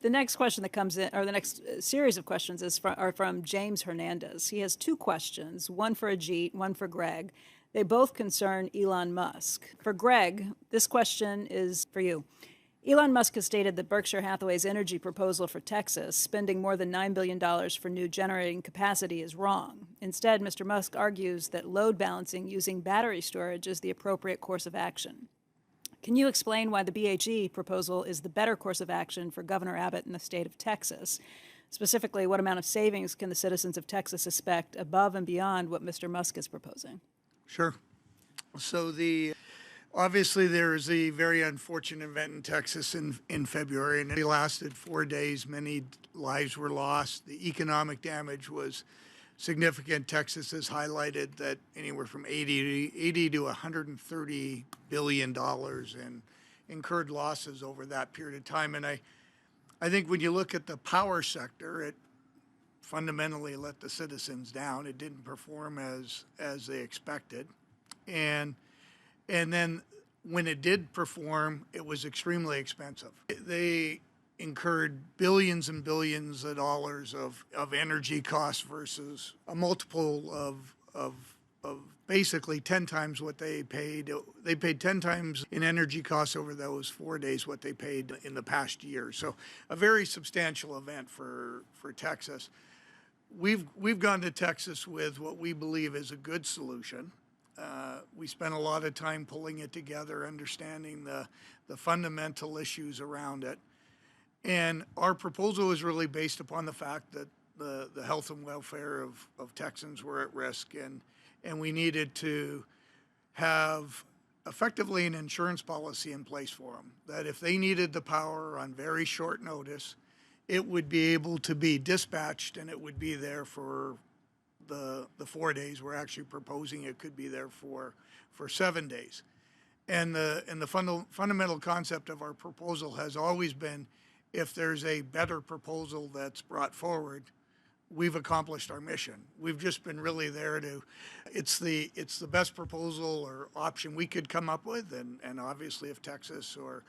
The next question that comes in, or the next series of questions, are from James Hernandez. He has two questions, one for Ajit, one for Greg. They both concern Elon Musk. For Greg, this question is for you. Elon Musk has stated that Berkshire Hathaway's energy proposal for Texas, spending more than $9 billion for new generating capacity, is wrong. Instead, Mr. Musk argues that load balancing using battery storage is the appropriate course of action. Can you explain why the BHE proposal is the better course of action for Governor Abbott in the state of Texas? Specifically, what amount of savings can the citizens of Texas expect above and beyond what Mr. Musk is proposing? Sure. So obviously there is a very unfortunate event in Texas in February, and it lasted 4 days. Many lives were lost. The economic damage was significant. Texas has highlighted that anywhere from 80 to $130 billion in incurred losses over that period of time. And I think when you look at the power sector, it fundamentally let the citizens down. It didn't perform as they expected. And then when it did perform, it was extremely expensive. They incurred billions and billions of dollars of energy costs versus a multiple of basically 10 times what they paid. They paid 10 times in energy costs over those 4 days what they paid in the past year. So a very substantial event for Texas. We've gone to Texas with what we believe is a good solution. We spent a lot of time pulling it together, understanding the fundamental issues around it. And our proposal is really based upon the fact that the health and welfare of Texans were at risk, and we needed to have effectively an insurance policy in place for them, that if they needed the power on very short notice, it would be able to be dispatched and it would be there for the 4 days. We're actually proposing it could be there for 7 days. And the fundamental concept of our proposal has always been, if there's a better proposal that's brought forward, we've accomplished our mission. We've just been really there it's the best proposal or option we could come up with, and obviously if Texas or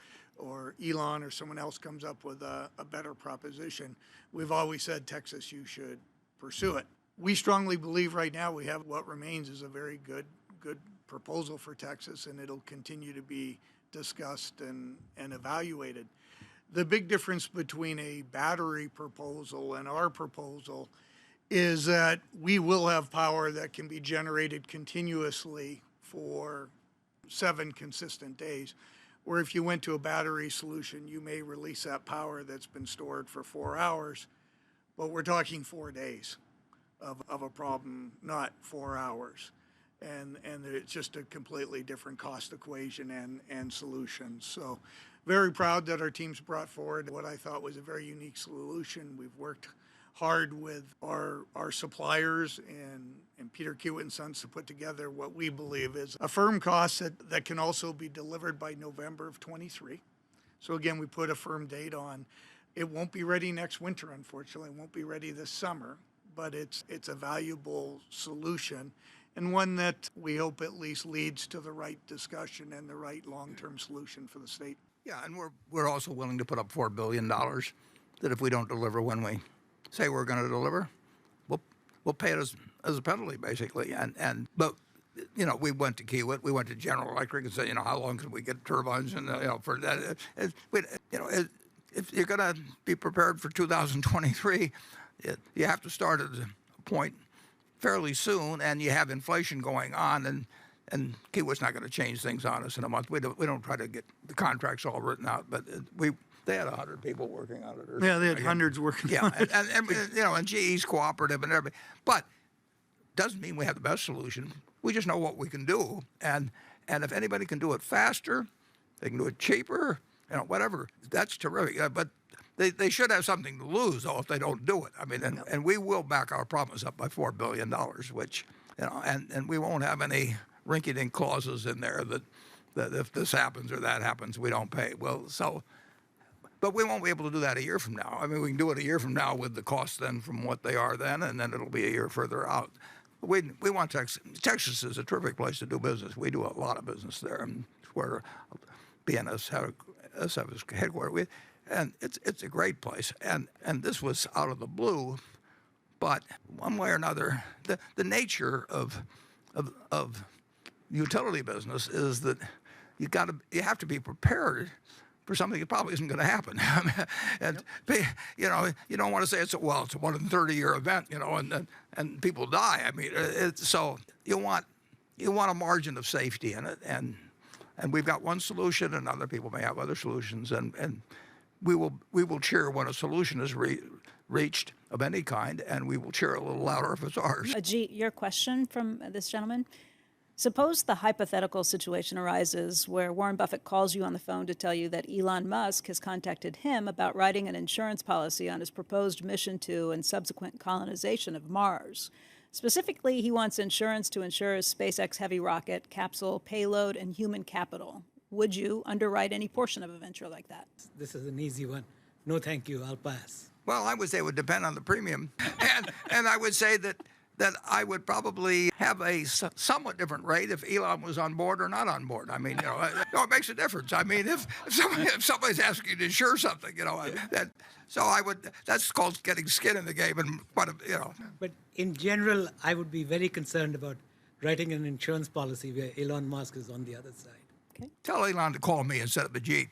Elon or someone else comes up with a better proposition, we've always said, Texas, you should pursue it. We strongly believe right now we have what remains is a very good proposal for Texas, and it'll continue to be discussed and evaluated. The big difference between a battery proposal and our proposal is that we will have power that can be generated continuously for 7 consistent days. Or if you went to a battery solution, you may release that power that's been stored for 4 hours, but we're talking 4 days of a problem, not 4 hours. And it's just a completely different cost equation and solution. So very proud that our teams brought forward what I thought was a very unique solution. We've worked hard with our suppliers and Peter Kiewit and Sons to put together what we believe is a firm cost that can also be delivered by November of 23. So again, we put a firm date on. It won't be ready next winter, unfortunately. It won't be ready this summer, but it's a valuable solution, and one that we hope at least leads to the right discussion and the right long-term solution for the state. Yeah, and we're also willing to put up $4 billion that if we don't deliver when we say we're going to deliver, we'll pay it as a penalty, basically. But you know, we went to Kiewit, we went to General Electric and said, you know, how long can we get turbines? And for that, if you're going to be prepared for 2023, you have to start at a point fairly soon, and you have inflation going on, and Kiewit's not going to change things on us in a month. We don't try to get the contracts all written out, but they had 100 people working on it. Yeah, they had hundreds working on it. And GE's cooperative and everything. But doesn't mean we have the best solution. We just know what we can do, and if anybody can do it faster, they can do it cheaper, whatever. That's terrific. But they should have something to lose, though, if they don't do it. I mean, and we will back our promise up by $4 billion, which, and we won't have any rinky-dink clauses in there that if this happens or that happens, we don't pay. Well, but we won't be able to do that a year from now. I mean, we can do it a year from now with the costs then from what they are then, and then it'll be a year further out. We want Texas. Texas is a terrific place to do business. We do a lot of business there, and where BNSF is headquartered. and it's a great place. And this was out of the blue, but one way or another, the nature of utility business is that you have to be prepared for something that probably isn't going to happen. And you know, you don't want to say it's a 1 in 30-year event, you know, and people die. I mean, so you want a margin of safety in it, and we've got one solution, and other people may have other solutions, and we will cheer when a solution is reached of any kind, and we will cheer a little louder if it's ours. Ajit, your question from this gentleman. Suppose the hypothetical situation arises where Warren Buffett calls you on the phone to tell you that Elon Musk has contacted him about writing an insurance policy on his proposed mission to and subsequent colonization of Mars. Specifically, he wants insurance to insure his SpaceX Heavy rocket, capsule, payload, and human capital. Would you underwrite any portion of a venture like that? This is an easy one. No, thank you. I'll pass. Well, I would say it would depend on the premium, and I would say that I would probably have a somewhat different rate if Elon was on board or not on board. I mean, you know, it makes a difference. I mean, if somebody's asking you to insure something, you know, that's called getting skin in the game, and you know. But in general, I would be very concerned about writing an insurance policy where Elon Musk is on the other side. Tell Elon to call me instead of Ajit.